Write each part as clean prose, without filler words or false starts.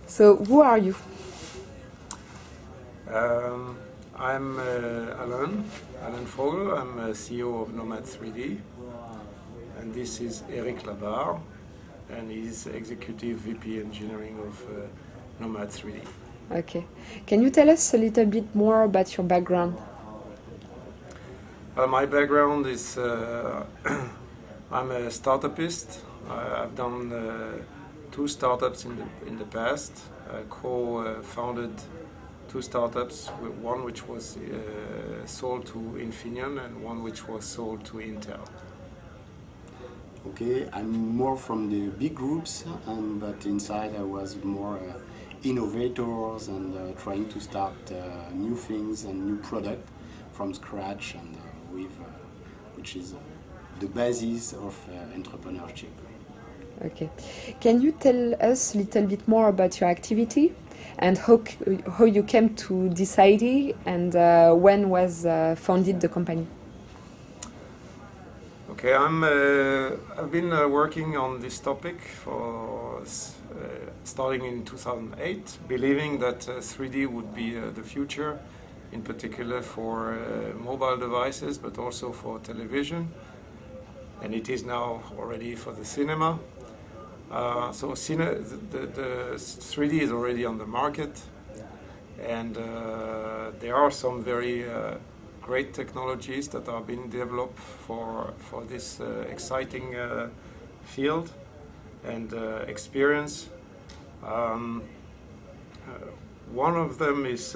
So, who are you? I'm Alain Vogel. I'm CEO of Nomad 3D, and this is Eric Labarre, and he's Executive VP Engineering of Nomad 3D. Okay. Can you tell us a little bit more about your background? My background is I'm a startupist. I've done two startups in the past. Co-founded two startups, one which was sold to Infineon and one which was sold to Intel. Okay, I'm more from the big groups, but inside I was more innovators and trying to start new things and new product from scratch, and which is the basis of entrepreneurship. Okay. Can you tell us a little bit more about your activity and how you came to decide and when was founded the company? Okay, I've been working on this topic for starting in 2008, believing that 3D would be the future, in particular for mobile devices, but also for television, and it is now already for the cinema. So the 3D is already on the market, and there are some very great technologies that are being developed for this exciting field and experience. One of them is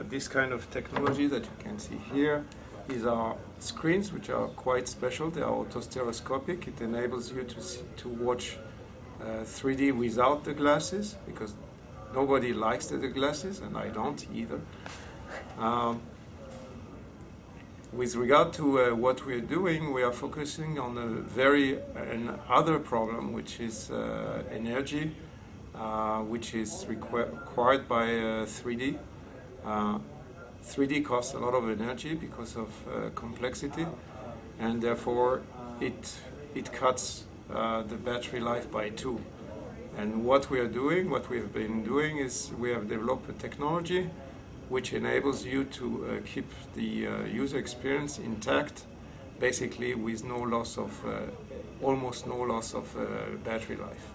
this kind of technology that you can see here. These are screens which are quite special. They are autostereoscopic. It enables you to watch 3D without the glasses, because nobody likes the glasses, and I don't either. With regard to what we're doing, we are focusing on another problem, which is energy, which is required by 3D. 3D costs a lot of energy because of complexity, and therefore it cuts the battery life by 2. And what we have been doing is we have developed a technology which enables you to keep the user experience intact, basically with almost no loss of battery life.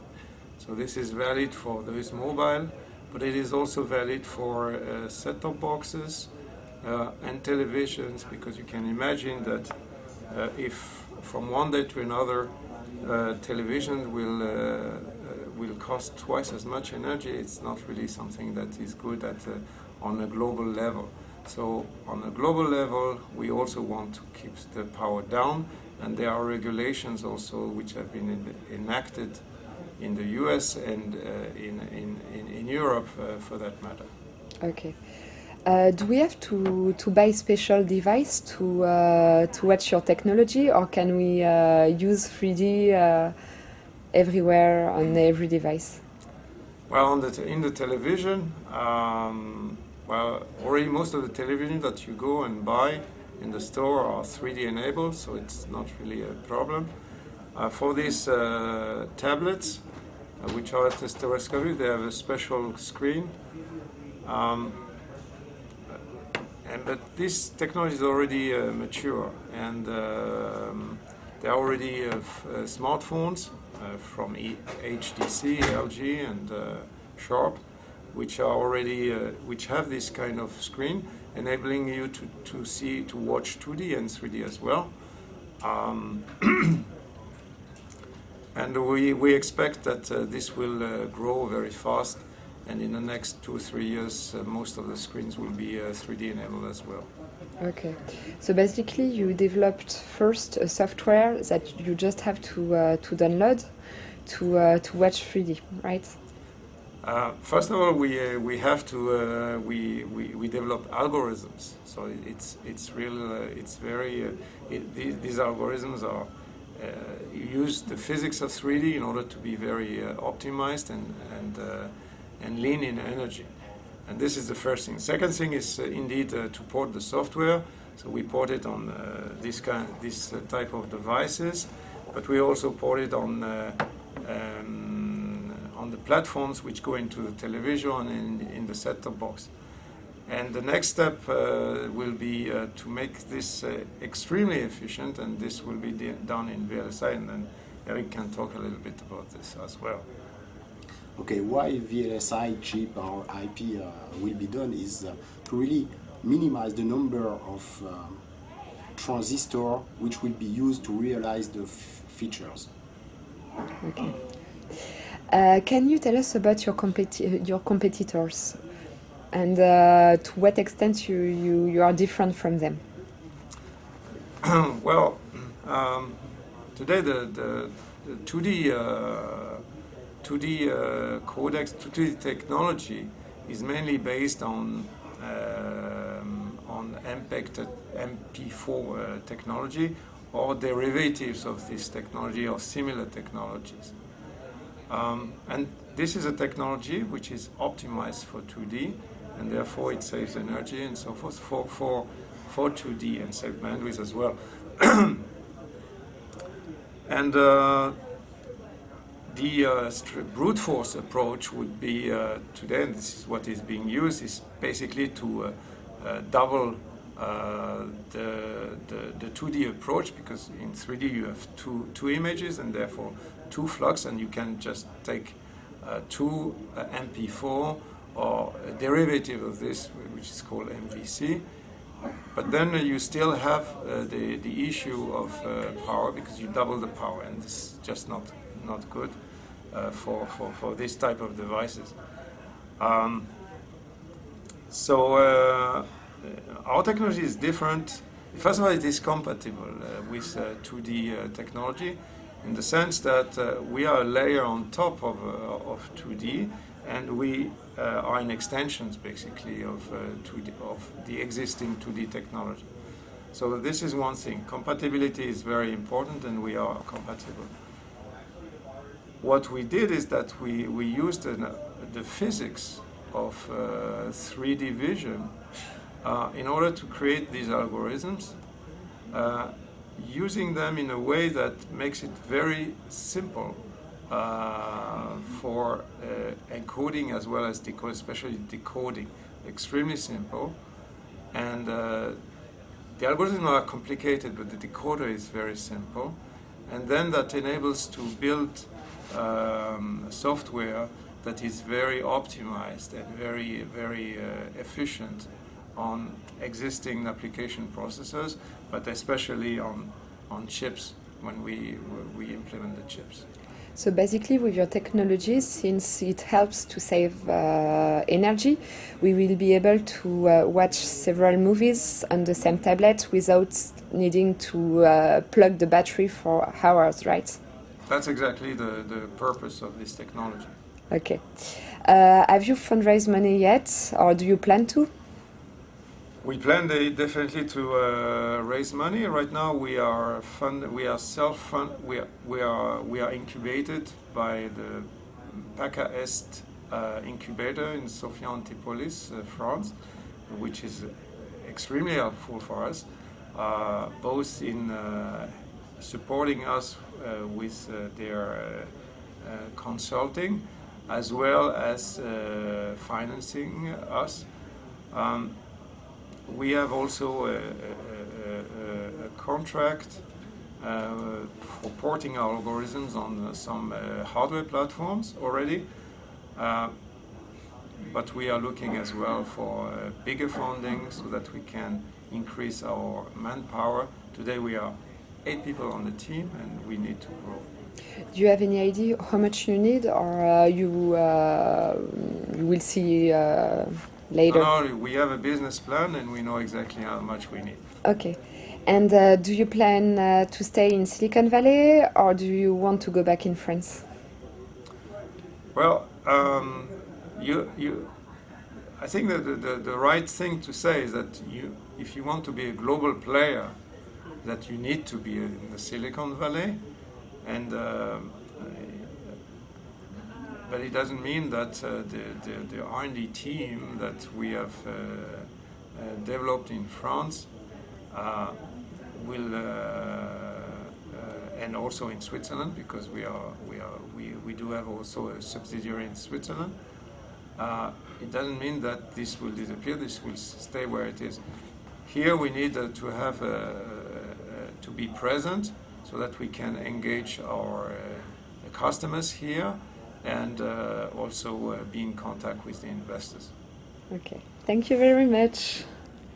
So this is valid for those mobile, but it is also valid for set-top boxes and televisions, because you can imagine that if from one day to another television will cost twice as much energy, it's not really something that is good on a global level. So on a global level, we also want to keep the power down, and there are regulations also which have been enacted in the US and in Europe for that matter. Okay. Do we have to buy special device to watch your technology, or can we use 3D everywhere on every device? Well, in the television, already most of the television that you go and buy in the store are 3D enabled, so it's not really a problem. For these tablets, which are stereoscopic, they have a special screen. But this technology is already mature, and there are already smartphones from HTC, LG, and Sharp, which have this kind of screen, enabling you to watch 2D and 3D as well. And we expect that this will grow very fast, and in the next 2 or 3 years, most of the screens will be 3D enabled as well. Okay, so basically you developed first a software that you just have to download to watch 3D, right? First of all, we have to we develop algorithms. So these algorithms are use the physics of 3D in order to be very optimized and lean in energy. And this is the first thing. Second thing is indeed to port the software. So we port it on this type of devices, but we also port it on platforms which go into the television and in the set-top box. And the next step will be to make this extremely efficient, and this will be done in VLSI, and then Eric can talk a little bit about this as well. Okay, why VLSI chip or IP will be done is to really minimize the number of transistors which will be used to realize the features. Okay. Can you tell us about your competitors and to what extent you are different from them? Well, today the 2D codecs, 2D technology is mainly based on MPEG MP4 technology or derivatives of this technology or similar technologies. And this is a technology which is optimized for 2D, and therefore it saves energy and so forth for 2D and saves bandwidth as well. And the brute force approach would be today, and this is what is being used, is basically to double the 2D approach, because in 3D you have two images and therefore two flux, and you can just take two MP4 or a derivative of this, which is called MVC. But then you still have the issue of power, because you double the power, and this is just not good for this type of devices. So our technology is different. First of all, it is compatible with 2D technology, in the sense that we are a layer on top of 2D, and we are in extensions basically of 2D, of the existing 2D technology. So this is one thing. Compatibility is very important, and we are compatible. What we did is that we used the physics of 3D vision in order to create these algorithms, using them in a way that makes it very simple for encoding as well as decoding, especially decoding. Extremely simple. And the algorithms are complicated, but the decoder is very simple. And then that enables to build software that is very optimized and very, very efficient on existing application processors, but especially on chips when we implement the chips. So basically, with your technology, since it helps to save energy, we will be able to watch several movies on the same tablet without needing to plug the battery for hours, right? That's exactly the purpose of this technology. Okay. Have you fundraised money yet, or do you plan to? We plan definitely to raise money. Right now, we are incubated by the PACA Est incubator in Sophia Antipolis, France, which is extremely helpful for us, both in supporting us with their consulting, as well as financing us. We have also a contract for porting our algorithms on some hardware platforms already, but we are looking as well for bigger funding so that we can increase our manpower. Today we are 8 people on the team, and we need to grow. Do you have any idea how much you need, or you will see later? No, we have a business plan, and we know exactly how much we need. Okay. And do you plan to stay in Silicon Valley, or do you want to go back in France? Well, I think that the right thing to say is that if you want to be a global player, that you need to be in the Silicon Valley, and but it doesn't mean that the R&D team that we have developed in France will and also in Switzerland, because we we do have also a subsidiary in Switzerland. It doesn't mean that this will disappear. This will stay where it is. Here we need to have to be present so that we can engage our customers here and also be in contact with the investors. Okay, thank you very much.